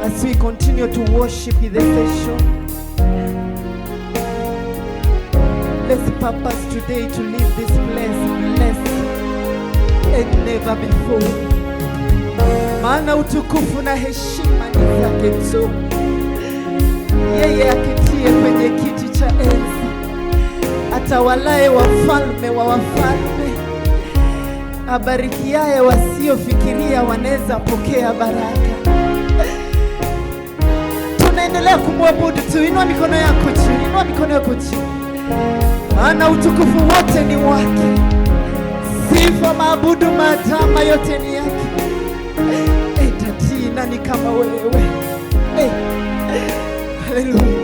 as we continue to worship in the session. Let's purpose today to leave this place blessed and never before. Maana utukufu na heshima ni zake tu. Yeye akitie kwenye kiti cha enzi, atawalaye wafalme wa wafalme, abarikiaye wasiofikiria wanaweza pokea baraka. Tunaendelea kumwabudu tu. Inua mikono yako chini, inua mikono yako chini. Maana utukufu wote ni wake. Sifa, maabudu, maadama yote ni yake. Tati, nani kama wewe? Hallelujah.